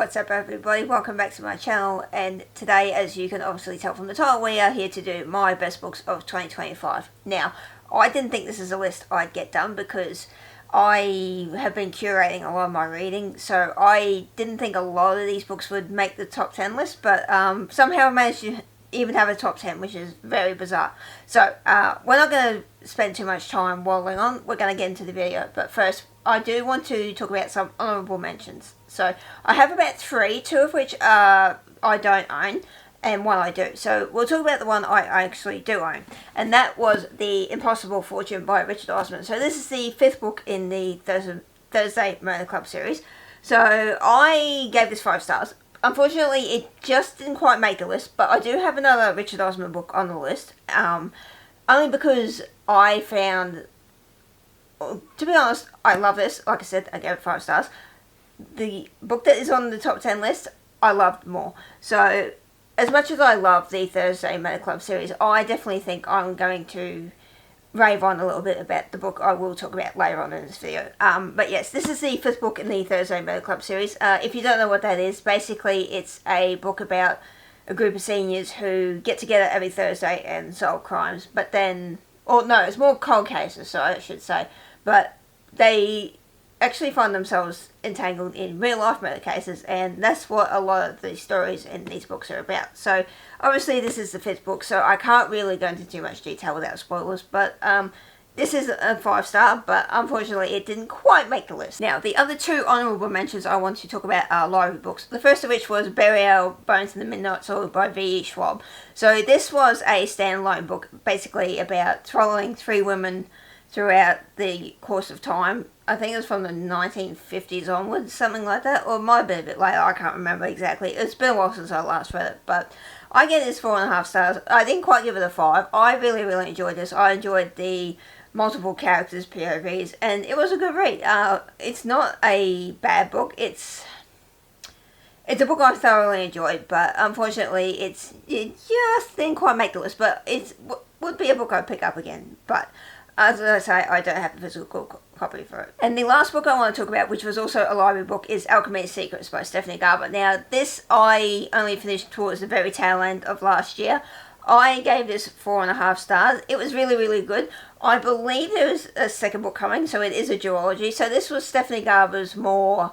what's up everybody, welcome back to my channel, and today, as you can obviously tell from the title, we are here to do my best books of 2025. Now, I didn't think this is a list I'd get done because I have been curating a lot of my reading, so I didn't think a lot of these books would make the top 10 list, but somehow I managed to even have a top 10, which is very bizarre. So, we're not going to spend too much time waddling on, we're going to get into the video, but first, I do want to talk about some honourable mentions. So, I have about 3, 2 of which I don't own, and 1 I do. So, we'll talk about the one I actually do own, and that was The Impossible Fortune by Richard Osman. So, this is the 5th book in the Thursday Murder Club series. So, I gave this 5 stars. Unfortunately, it just didn't quite make the list, but I do have another Richard Osman book on the list, only because I found, to be honest, I love this. Like I said, I gave it 5 stars. The book that is on the top 10 list, I loved more. So, as much as I love the Thursday Murder Club series, I definitely think I'm going to rave on a little bit about the book I will talk about later on in this video. But yes, this is the 5th book in the Thursday Murder Club series. If you don't know what that is, basically it's a book about a group of seniors who get together every Thursday and solve crimes, but then, or no, it's more cold cases, so I should say, but they actually find themselves entangled in real life murder cases, and that's what a lot of the stories in these books are about. So obviously this is the 5th book, so I can't really go into too much detail without spoilers, but this is a 5 star, but unfortunately it didn't quite make the list. Now, the other 2 honourable mentions I want to talk about are library books. The first of which was Bury Our Bones in the Midnight Soil by V.E. Schwab. So this was a standalone book, basically about following 3 women throughout the course of time. I think it was from the 1950s onwards, something like that, or it might have been a bit later, I can't remember exactly. It's been a while since I last read it, but I get this 4.5 stars. I didn't quite give it a 5. I really enjoyed this. I enjoyed the multiple characters, POVs, and it was a good read. It's not a bad book. It's a book I thoroughly enjoyed, but unfortunately it just didn't quite make the list, but it would be a book I'd pick up again, but as I say, I don't have the physical copy for it. And the last book I want to talk about, which was also a library book, is Alchemy's Secrets by Stephanie Garber. Now, this I only finished towards the very tail end of last year. I gave this 4.5 stars. It was really good. I believe there was a second book coming, so it is a duology. So this was Stephanie Garber's more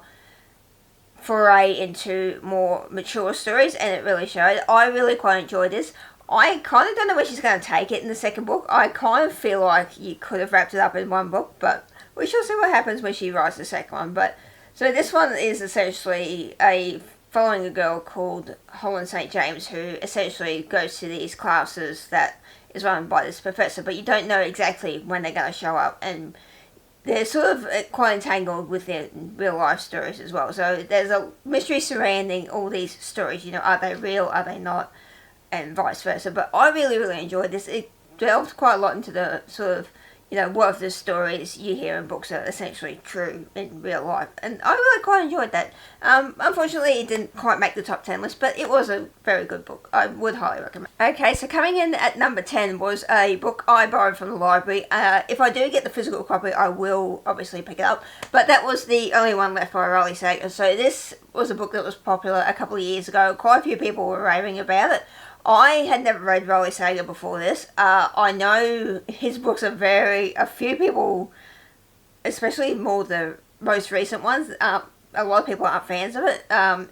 foray into more mature stories, and it really showed. I really quite enjoyed this. I kind of don't know where she's going to take it in the second book. I kind of feel like you could have wrapped it up in one book, but we shall see what happens when she writes the second one. But so this one is essentially following a girl called Holland St. James, who essentially goes to these classes that is run by this professor, but you don't know exactly when they're going to show up, and they're sort of quite entangled with their real life stories as well. So there's a mystery surrounding all these stories. You know, are they real, are they not, and vice versa. But I really enjoyed this. It delved quite a lot into the sort of, you know, what of the stories you hear in books are essentially true in real life, and I really quite enjoyed that. Unfortunately it didn't quite make the top 10 list, but it was a very good book. I would highly recommend. Okay, so coming in at number 10 was a book I borrowed from the library. If I do get the physical copy, I will obviously pick it up, but that was The Only One Left by Riley Sager. So this was a book that was popular a couple of years ago. Quite a few people were raving about it. I had never read Riley Sager before this. I know his books are a few people, especially more the most recent ones, a lot of people aren't fans of it. I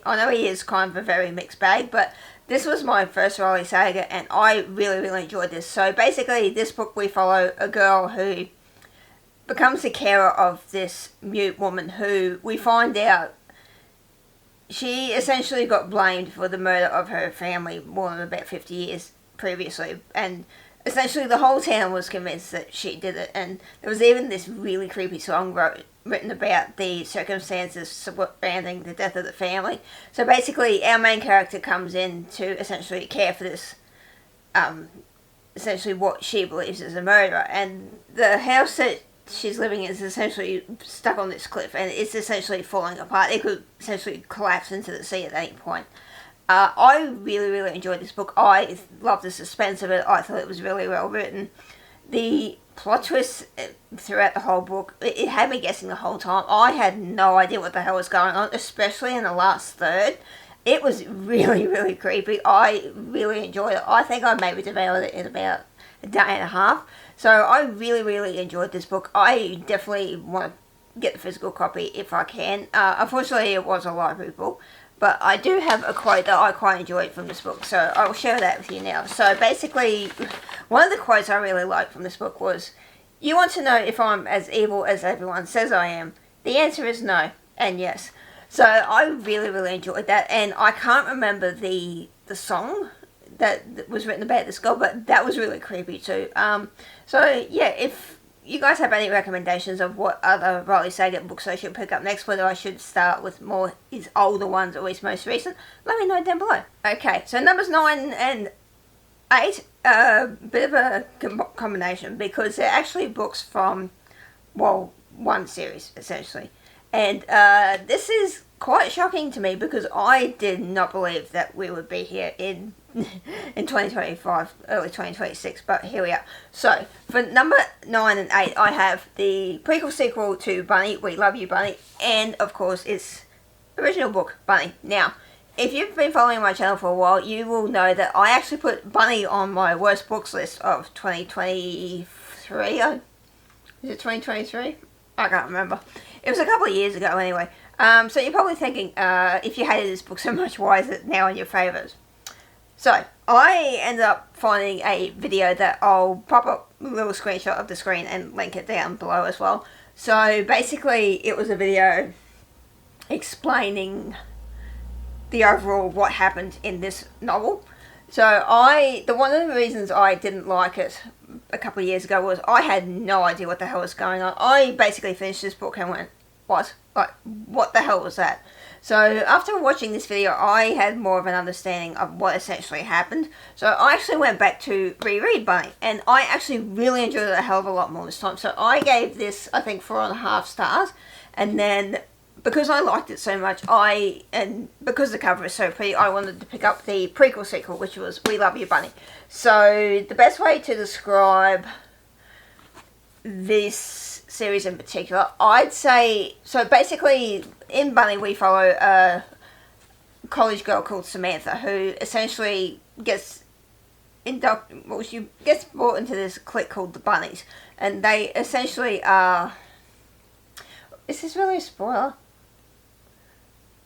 know he is kind of a very mixed bag, but this was my first Riley Sager, and I really enjoyed this. So basically, this book we follow a girl who becomes the carer of this mute woman who we find out she essentially got blamed for the murder of her family more than about 50 years previously, and essentially the whole town was convinced that she did it, and there was even this really creepy song written about the circumstances surrounding the death of the family. So basically our main character comes in to essentially care for this, essentially what she believes is a murderer, and the house that she's living is essentially stuck on this cliff, and it's essentially falling apart. It could essentially collapse into the sea at any point. I really enjoyed this book. I loved the suspense of it. I thought it was really well written. The plot twist throughout the whole book, it had me guessing the whole time. I had no idea what the hell was going on, especially in the last third. It was really, really creepy. I really enjoyed it. I think I maybe devoured it in about a day and a half. So I really, really enjoyed this book. I definitely want to get the physical copy if I can. Unfortunately, it was a library book. But I do have a quote that I quite enjoyed from this book, so I will share that with you now. So basically, one of the quotes I really liked from this book was, "You want to know if I'm as evil as everyone says I am? The answer is no, and yes." So I really, really enjoyed that, and I can't remember the song that was written about this girl, but that was really creepy too. So yeah, if you guys have any recommendations of what other Riley Saget books I should pick up next, whether I should start with more his older ones or his most recent, let me know down below. Okay, so numbers 9 and 8, a bit of a combination, because they're actually books from, well, one series, essentially. And this is quite shocking to me, because I did not believe that we would be here in 2025, early 2026, but here we are. So, for number 9 and 8, I have the prequel sequel to Bunny, We Love You, Bunny, and of course its original book, Bunny. Now, if you've been following my channel for a while, you will know that I actually put Bunny on my worst books list of 2023. Is it 2023? I can't remember. It was a couple of years ago anyway. So you're probably thinking, if you hated this book so much, why is it now in your favourites? So, I ended up finding a video that I'll pop up a little screenshot of the screen and link it down below as well. So, basically, it was a video explaining the overall what happened in this novel. So, one of the reasons I didn't like it a couple of years ago was I had no idea what the hell was going on. I basically finished this book and went, what? Like, what the hell was that? So, after watching this video, I had more of an understanding of what essentially happened. So, I actually went back to reread Bunny, and I actually really enjoyed it a hell of a lot more this time. So, I gave this, I think, 4.5 stars, and then, because I liked it so much, and because the cover is so pretty, I wanted to pick up the prequel sequel, which was We Love You, Bunny. So, the best way to describe this series in particular, I'd say, so basically in Bunny we follow a college girl called Samantha, who essentially gets she gets brought into this clique called the Bunnies, and they essentially are, is this really a spoiler?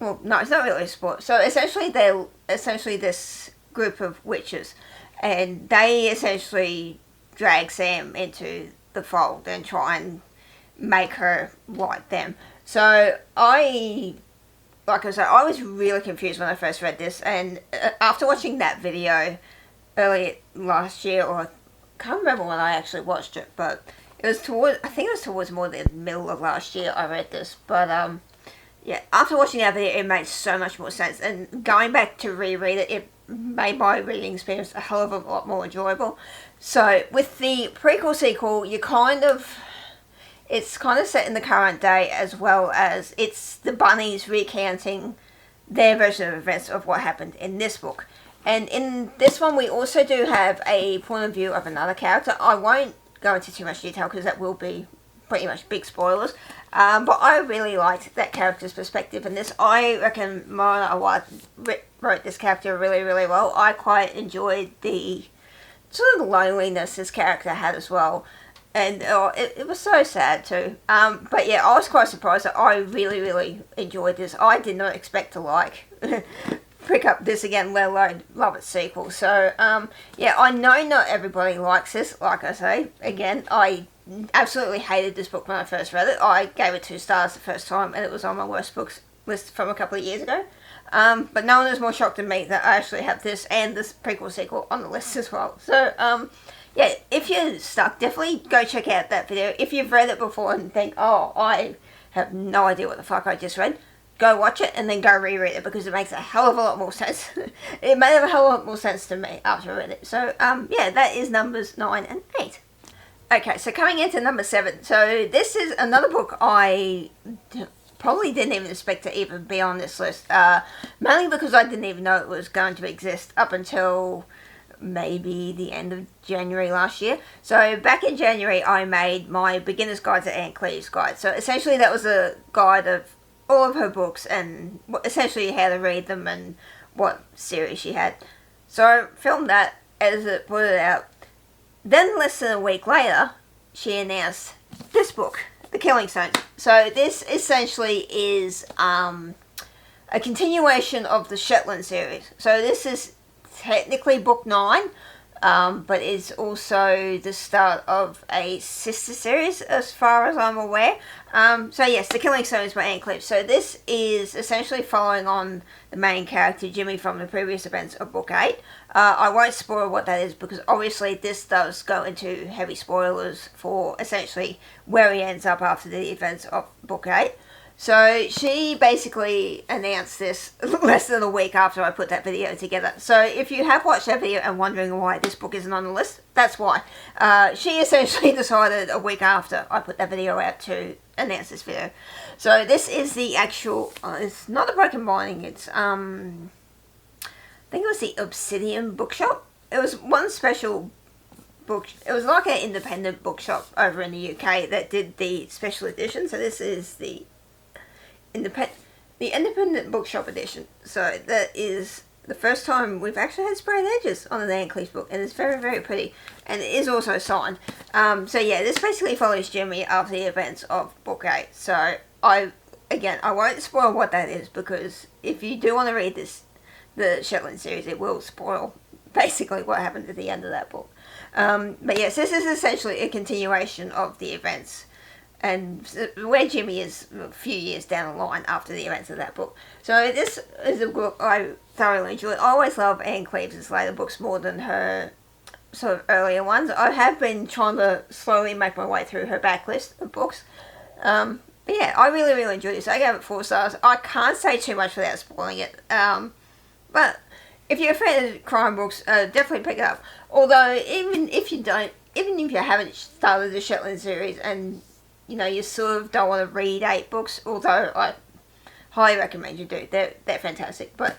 Well, no, it's not really a spoiler. So essentially they're this group of witches, and they essentially drag Sam into the fold and try and make her like them. So like I said, I was really confused when I first read this, and after watching that video early last year, or I can't remember when I actually watched it, but it was I think it was towards more the middle of last year I read this, but yeah, after watching that video, it made so much more sense, and going back to reread it, it made my reading experience a hell of a lot more enjoyable. So, with the prequel sequel, it's kind of set in the current day, as well as it's the Bunnies recounting their version of events of what happened in this book. And in this one, we also do have a point of view of another character. I won't go into too much detail because that will be pretty much big spoilers. But I really liked that character's perspective in this. I reckon Mona Awad wrote this character really, really well. I quite enjoyed the sort of loneliness this character had as well. And it was so sad too. But yeah, I was quite surprised that I really, really enjoyed this. I did not expect to pick up this again, let alone love its sequel. So yeah, I know not everybody likes this. Like I say, again, I absolutely hated this book when I first read it. I gave it 2 stars the first time, and it was on my worst books list from a couple of years ago. But no one is more shocked than me that I actually have this and this prequel sequel on the list as well. So yeah, if you're stuck, definitely go check out that video. If you've read it before and think, oh, I have no idea what the fuck I just read, go watch it and then go reread it, because it makes a hell of a lot more sense. It made a hell of a lot more sense to me after I read it. So, yeah, that is numbers 9 and 8. Okay, so coming into number 7. So, this is another book I probably didn't even expect to even be on this list. Mainly because I didn't even know it was going to exist up until maybe the end of January last year. So back in January, I made my Beginner's Guide to Anne Cleeve's Guide. So essentially that was a guide of all of her books and essentially how to read them and what series she had. So I filmed that, edited it, put it out. Then less than a week later, she announced this book, The Killing Stones. So this essentially is a continuation of the Shetland series. So this is technically book 9, but it's also the start of a sister series as far as I'm aware. So yes, The Killing Stones by Anne Cleeve. So this is essentially following on the main character Jimmy from the previous events of book 8. I won't spoil what that is because obviously this does go into heavy spoilers for essentially where he ends up after the events of book 8. So she basically announced this less than a week after I put that video together. So if you have watched that video and wondering why this book isn't on the list, that's why. She essentially decided a week after I put that video out to announce this video. So this is the actual, it's not a broken binding, it's, I think it was the Obsidian bookshop. It was one special book, it was like an independent bookshop over in the UK that did the special edition. So this is the independent bookshop edition. So that is the first time we've actually had sprayed edges on an Anne Cleeve book, and it's very, very pretty, and it is also signed. So yeah, this basically follows Jimmy after the events of book 8. So I won't spoil what that is, because if you do want to read the Shetland series, it will spoil basically what happened at the end of that book. But yes, this is essentially a continuation of the events and where Jimmy is a few years down the line after the events of that book. So this is a book I thoroughly enjoy. I always love Anne Cleeve's later books more than her sort of earlier ones. I have been trying to slowly make my way through her backlist of books. But yeah, I really, really enjoyed this. I gave it 4 stars. I can't say too much without spoiling it. But if you're a fan of crime books, definitely pick it up. Although, even if you haven't started the Shetland series and you sort of don't want to read 8 books, although I highly recommend you do. They're fantastic. But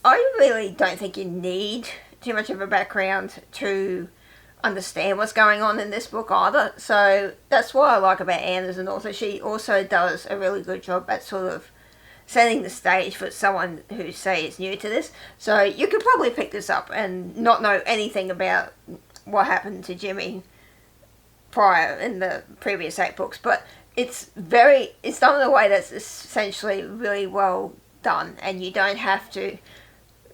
I really don't think you need too much of a background to understand what's going on in this book either. So that's what I like about Anne as an author. She also does a really good job at sort of setting the stage for someone who, say, is new to this. So you could probably pick this up and not know anything about what happened to Jimmy prior in the previous 8 books, but it's done in a way that's essentially really well done, and you don't have to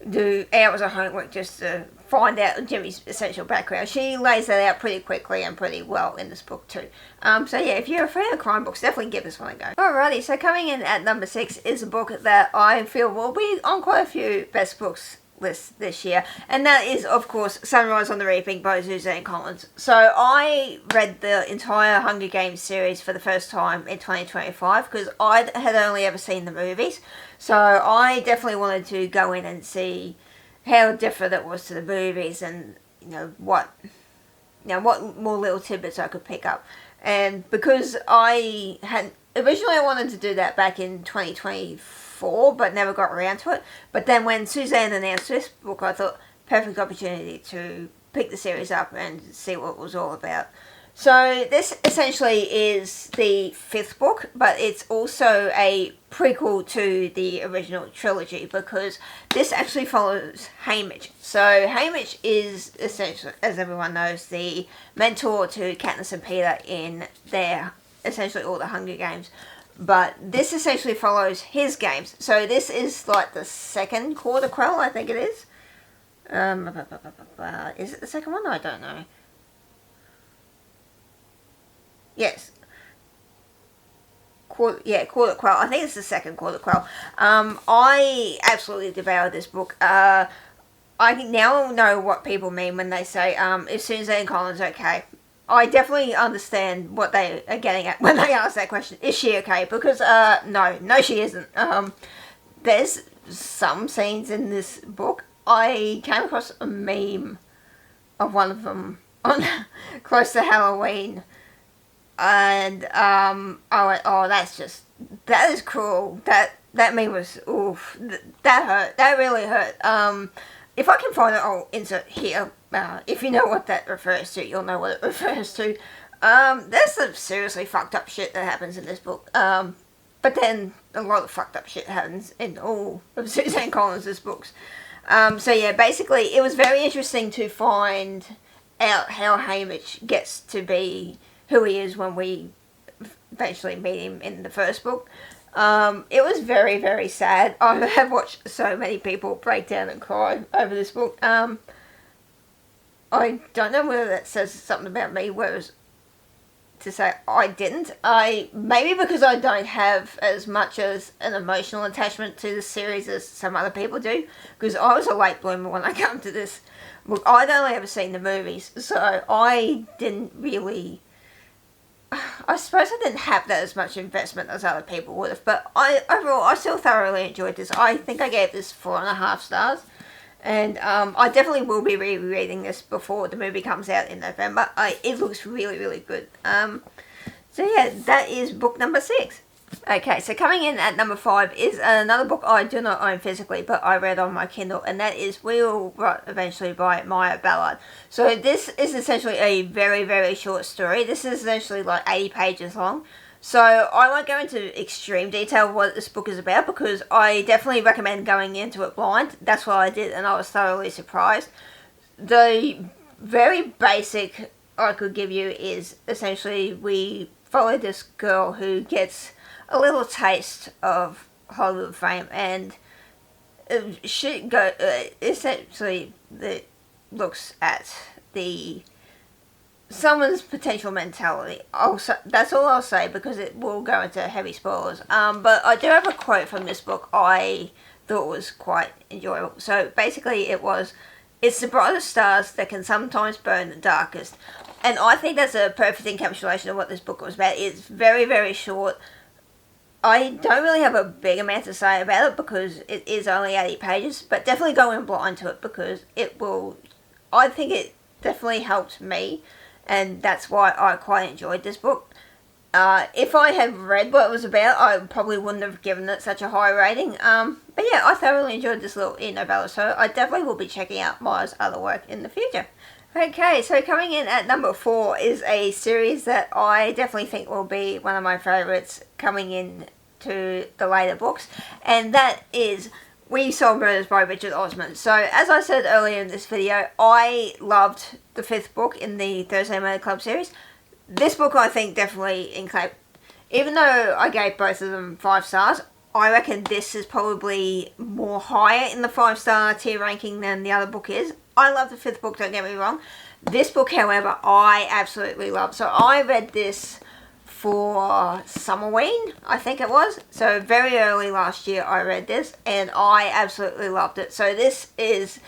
do hours of homework just to find out Jimmy's essential background. She lays that out pretty quickly and pretty well in this book too. So yeah, if you're a fan of crime books, definitely give this one a go. Alrighty, so coming in at number 6 is a book that I feel will be on quite a few best books lists this year, and that is of course Sunrise on the Reaping by Suzanne Collins. So I read the entire Hunger Games series for the first time in 2025 because I had only ever seen the movies, so I definitely wanted to go in and see how different it was to the movies, and what more little tidbits I could pick up. And because I had originally I wanted to do that back in 2024, but never got around to it. But then when Suzanne announced this book, I thought, perfect opportunity to pick the series up and see what it was all about. So this essentially is the 5th book, but it's also a prequel to the original trilogy because this actually follows Haymitch. So Haymitch is essentially, as everyone knows, the mentor to Katniss and Peeta in their essentially all the Hunger Games. But this essentially follows his games. So this is like the 2nd Quarter Quell, I think it is. Is it the 2nd one? I don't know. Yes. Quarter Quell. I think it's the 2nd Quarter Quell. I absolutely devoured this book. I now know what people mean when they say, is Suzanne Collins okay? I definitely understand what they are getting at when they ask that question. Is she okay? Because, no she isn't. There's some scenes in this book. I came across a meme of one of them on close to Halloween. And, I went, oh, that is cruel. That meme was, oof, that hurt. That really hurt. if I can find it, I'll insert here. If you know what that refers to, you'll know what it refers to. There's some seriously fucked up shit that happens in this book. But then a lot of fucked up shit happens in all of Suzanne Collins' books. So yeah, basically it was very interesting to find out how Hamish gets to be who he is when we eventually meet him in the first book. It was very, very sad. I have watched so many people break down and cry over this book. I don't know whether that says something about me, whereas to say I didn't. Maybe because I don't have as much as an emotional attachment to the series as some other people do, because I was a late bloomer when I come to this book. I'd only ever seen the movies, so I didn't really, I suppose I didn't have that as much investment as other people would have, but overall I still thoroughly enjoyed this. I think I gave this 4.5 stars. And I definitely will be rereading this before the movie comes out in November. It looks really, really good. So yeah, that is book number 6. Okay, so coming in at number 5 is another book I do not own physically, but I read on my Kindle, and that is We Will Rot Eventually by Maya Ballard. So this is essentially a very, very short story. This is essentially like 80 pages long. So I won't go into extreme detail what this book is about, because I definitely recommend going into it blind. That's what I did, and I was thoroughly surprised. The very basic I could give you is essentially we follow this girl who gets a little taste of Hollywood fame, and she essentially looks at someone's potential mentality. That's all I'll say, because it will go into heavy spoilers. But I do have a quote from this book I thought was quite enjoyable. So basically it's the brightest stars that can sometimes burn the darkest. And I think that's a perfect encapsulation of what this book was about. It's very, very short. I don't really have a big amount to say about it because it is only 80 pages, but definitely go in blind to it, because I think it definitely helped me. And that's why I quite enjoyed this book. If I had read what it was about, I probably wouldn't have given it such a high rating. But yeah, I thoroughly enjoyed this little novella, so I definitely will be checking out Maya's other work in the future. Okay, so coming in at number 4 is a series that I definitely think will be one of my favourites coming in to the later books, and that is We Saw Murders by Richard Osman. So, as I said earlier in this video, I loved the 5th book in the Thursday Murder Club series. This book I think definitely even though I gave both of them 5 stars, I reckon this is probably more higher in the 5-star tier ranking than the other book is. I love the 5th book, don't get me wrong. This book, however, I absolutely love. So I read this for Summerween, I think it was. So very early last year I read this, and I absolutely loved it. So this is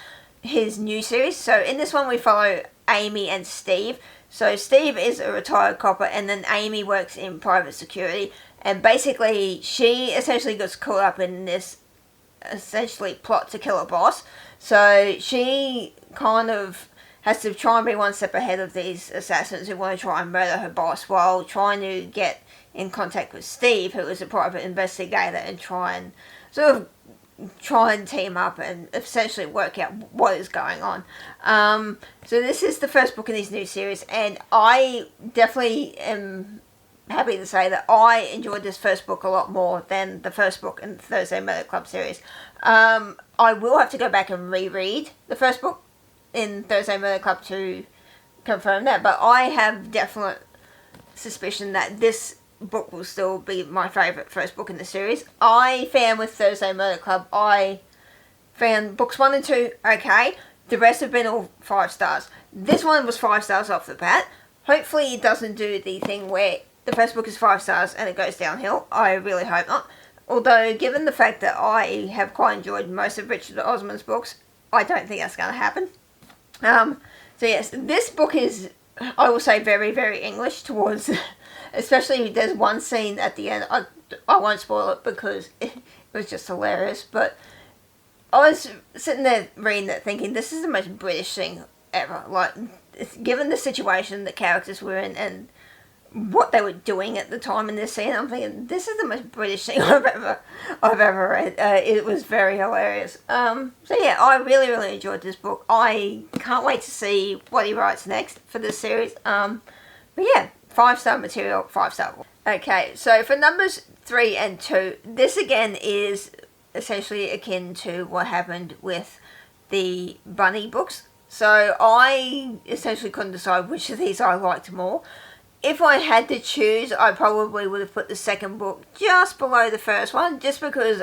his new series. So in this one we follow Amy and Steve. So Steve is a retired copper, and then Amy works in private security. And basically she essentially gets caught up in this essentially plot to kill a boss. So she kind of has to try and be one step ahead of these assassins who want to try and murder her boss, while trying to get in contact with Steve, who is a private investigator, and try and team up and essentially work out what is going on. So this is the first book in this new series, and I definitely am happy to say that I enjoyed this first book a lot more than the first book in the Thursday Murder Club series. I will have to go back and reread the first book in Thursday Murder Club to confirm that, but I have definite suspicion that this book will still be my favourite first book in the series. I found with Thursday Murder Club, I found books 1 and 2 okay. The rest have been all 5 stars. This one was 5 stars off the bat. Hopefully it doesn't do the thing where the first book is 5 stars and it goes downhill. I really hope not. Although, given the fact that I have quite enjoyed most of Richard Osman's books, I don't think that's going to happen. So yes, this book is, I will say, very, very English towards, especially there's one scene at the end, I won't spoil it because it was just hilarious, but I was sitting there reading it thinking, this is the most British thing ever. Like, given the situation the characters were in, and what they were doing at the time in this scene. I'm thinking, this is the most British thing I've ever read. It was very hilarious. So yeah, I really enjoyed this book. I can't wait to see what he writes next for this series. But yeah, 5-star material, 5-star book. Okay, so for numbers 3 and 2, this again is essentially akin to what happened with the Bunny books. So I essentially couldn't decide which of these I liked more. If I had to choose, I probably would have put the second book just below the first one, just because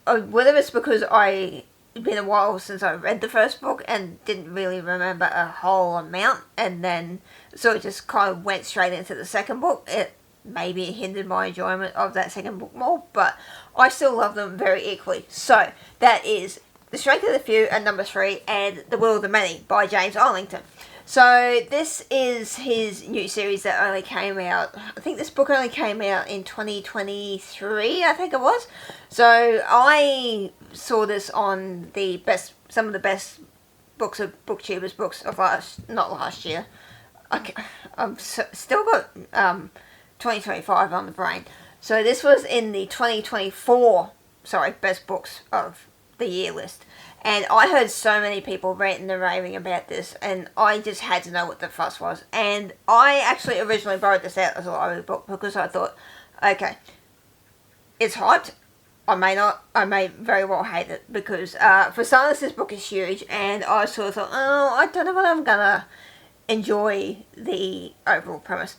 whether it's because it's been a while since I read the first book and didn't really remember a whole amount, and then so it just kind of went straight into the second book. It maybe hindered my enjoyment of that second book more, but I still love them very equally. So that is The Strength of the Few at number 3 and The Will of the Many by James Arlington. So this is his new series that only came out, I think this book only came out in 2023, I think it was. So I saw this on some of the best books of BookTubers books of not last year. I've still got 2025 on the brain. So this was in the 2024, best books of the year list. And I heard so many people ranting and raving about this, and I just had to know what the fuss was. And I actually originally borrowed this out as a library book because I thought, okay, it's hyped. I may very well hate it because for starters, this book is huge, and I sort of thought, I don't know whether I'm gonna enjoy the overall premise.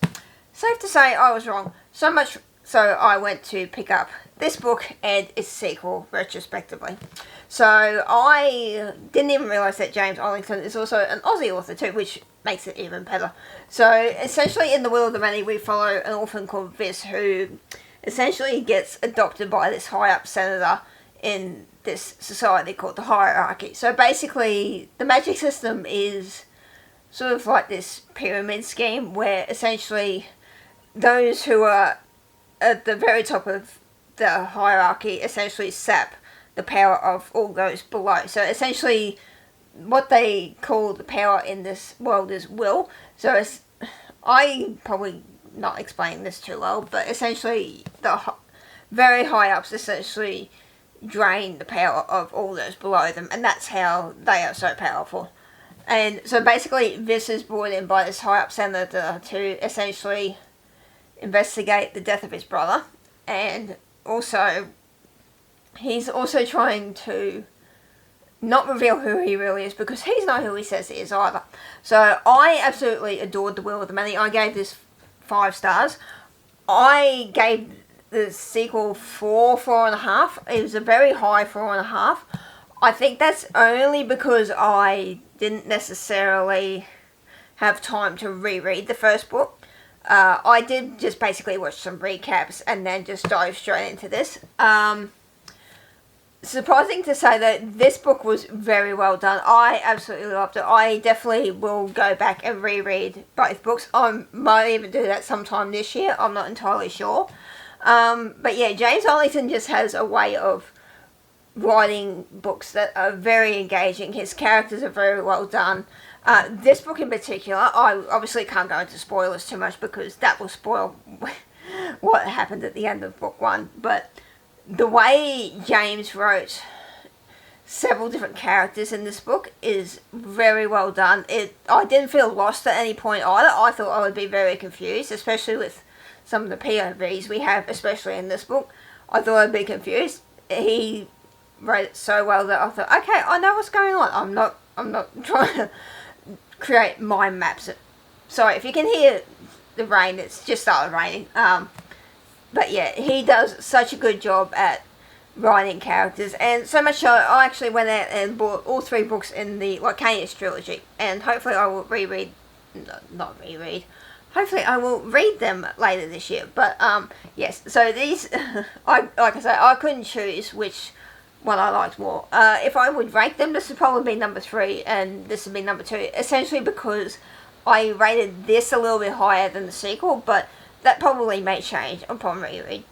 Safe to say, I was wrong. So much so I went to pick up this book and its sequel retrospectively. So I didn't even realise that James Arlington is also an Aussie author too, which makes it even better. So essentially in The Will of the Many, we follow an orphan called Vis who essentially gets adopted by this high up senator in this society called the Hierarchy. So basically the magic system is sort of like this pyramid scheme where essentially those who are at the very top of the hierarchy essentially sap the power of all those below. So essentially what they call the power in this world is will. So I probably not explaining this too well, but essentially the very high ups essentially drain the power of all those below them, and that's how they are so powerful. And so basically this is brought in by this high up senator to essentially investigate the death of his brother, and also he's also trying to not reveal who he really is because he's not who he says he is either. So I absolutely adored The Will of the Many. I gave this 5 stars. I gave the sequel 4.5. It was a very high 4.5. I think that's only because I didn't necessarily have time to reread the first book. I did just basically watch some recaps and then just dive straight into this. Surprising to say that this book was very well done. I absolutely loved it. I definitely will go back and reread both books. I might even do that sometime this year. I'm not entirely sure. But yeah, James Arlington just has a way of writing books that are very engaging. His characters are very well done. This book in particular, I obviously can't go into spoilers too much because that will spoil what happened at the end of book 1. But the way James wrote several different characters in this book is very well done. I didn't feel lost at any point either. I thought I would be very confused, especially with some of the POVs we have, especially in this book. I thought I'd be confused. He wrote it so well that I thought, okay, I know what's going on. I'm not trying to create mind maps. Sorry, if you can hear the rain, it's just started raining. But yeah, he does such a good job at writing characters, and so much so I actually went out and bought all 3 books in the Lycaeus trilogy, and hopefully I will hopefully I will read them later this year. But yes, so these like I say, I couldn't choose which one I liked more. If I would rank them, this would probably be number 3 and this would be number 2, essentially because I rated this a little bit higher than the sequel, but that probably may change upon reread.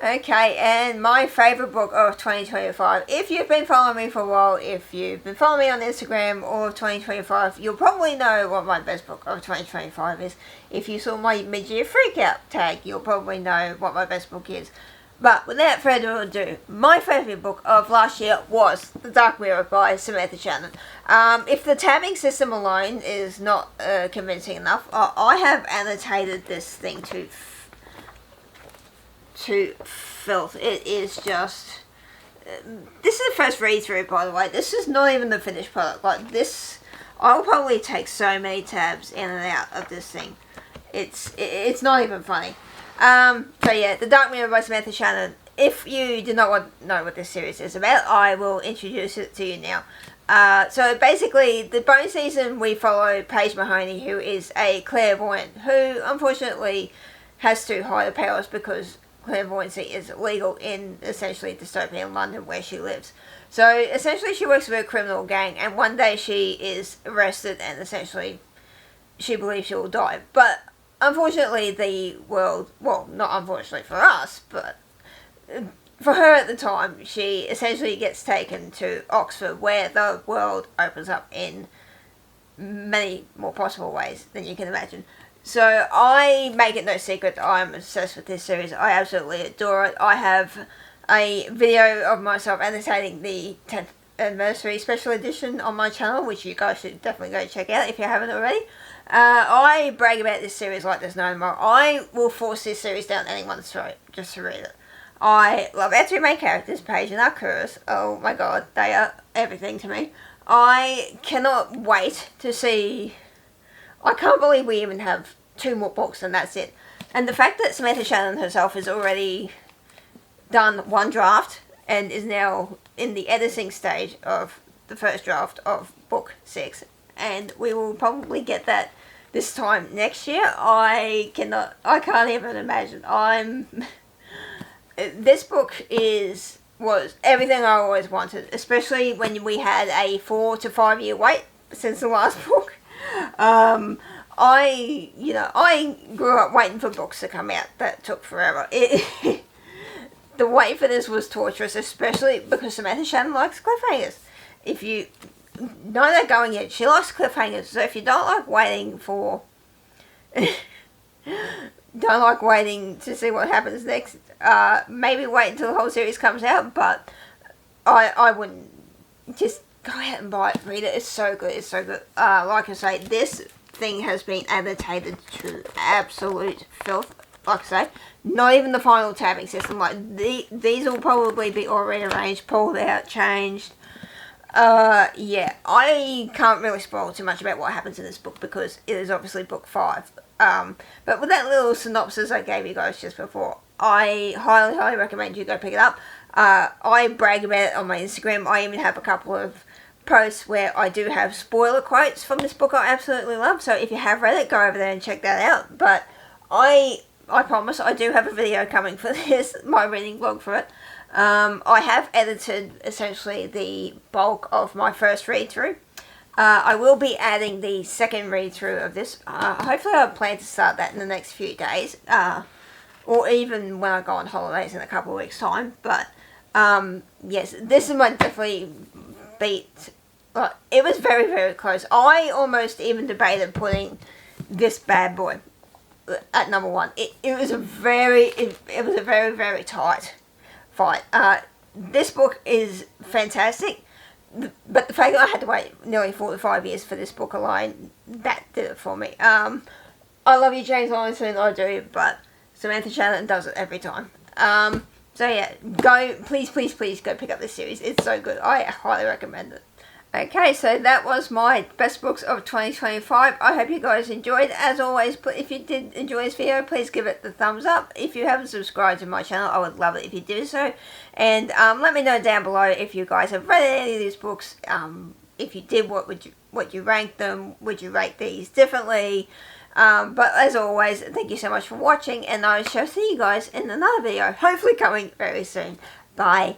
Okay, and my favourite book of 2025. If you've been following me for a while, if you've been following me on Instagram all of 2025, you'll probably know what my best book of 2025 is. If you saw my mid-year freakout tag, you'll probably know what my best book is. But without further ado, my favourite book of last year was The Dark Mirror by Samantha Shannon. If the tabbing system alone is not convincing enough, I have annotated this thing to filth. It is just... this is the first read-through, by the way. This is not even the finished product. Like, this... I'll probably take so many tabs in and out of this thing. It's not even funny. So yeah, The Dark Mirror by Samantha Shannon. If you do not want to know what this series is about, I will introduce it to you now. So basically, the bonus season we follow Paige Mahoney, who is a clairvoyant, who unfortunately has to hide her powers because clairvoyancy is illegal in essentially dystopian London where she lives. So essentially she works with a criminal gang, and one day she is arrested and essentially she believes she will die. But unfortunately the world, well, not unfortunately for us, but for her at the time, she essentially gets taken to Oxford, where the world opens up in many more possible ways than you can imagine. So I make it no secret that I'm obsessed with this series. I absolutely adore it. I have a video of myself annotating the 10th anniversary special edition on my channel, which you guys should definitely go check out if you haven't already. I brag about this series like there's no tomorrow. I will force this series down anyone's throat just to read it. I love our two main characters, Paige and Arcturus. Oh my god, they are everything to me. I cannot wait to see... I can't believe we even have 2 more books and that's it. And the fact that Samantha Shannon herself has already done 1 draft and is now in the editing stage of the first draft of book 6, and we will probably get that this time next year. I can't even imagine. This book was everything I always wanted, especially when we had a 4 to 5 year wait since the last book. I grew up waiting for books to come out. That took forever. The wait for this was torturous, especially because Samantha Shannon likes cliffhangers. If you know that going in, she likes cliffhangers. So if you don't like waiting for... don't like waiting to see what happens next, maybe wait until the whole series comes out, but I wouldn't. Just go out and buy it, read it. It's so good. It's so good. Like I say, this thing has been annotated to absolute filth. Like I say, not even the final tabbing system. Like these will probably be all rearranged, pulled out, changed. Yeah, I can't really spoil too much about what happens in this book because it is obviously book 5. But with that little synopsis I gave you guys just before, I highly recommend you go pick it up. I brag about it on my Instagram. I even have a couple of posts where I do have spoiler quotes from this book I absolutely love. So if you have read it, go over there and check that out. But I promise I do have a video coming for this, my reading vlog for it. I have edited essentially the bulk of my first read through. I will be adding the second read through of this. Hopefully I plan to start that in the next few days. Or even when I go on holidays in a couple of weeks time. But yes, this might definitely beat... it was very, very close. I almost even debated putting this bad boy at number 1. It was a very, very tight fight. This book is fantastic, but the fact that I had to wait nearly 4 to 5 years for this book alone, that did it for me. I love you, James Robinson, I do, but Samantha Shannon does it every time. So yeah, please go pick up this series. It's so good. I highly recommend it. Okay, so that was my best books of 2025. I hope you guys enjoyed. As always, if you did enjoy this video, please give it the thumbs up. If you haven't subscribed to my channel, I would love it if you do so. And let me know down below if you guys have read any of these books. If you did, what you rank them? Would you rate these differently? But as always, thank you so much for watching, and I shall see you guys in another video, hopefully coming very soon. Bye.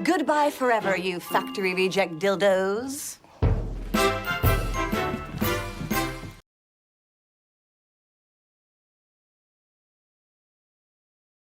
Goodbye forever, you factory reject dildos.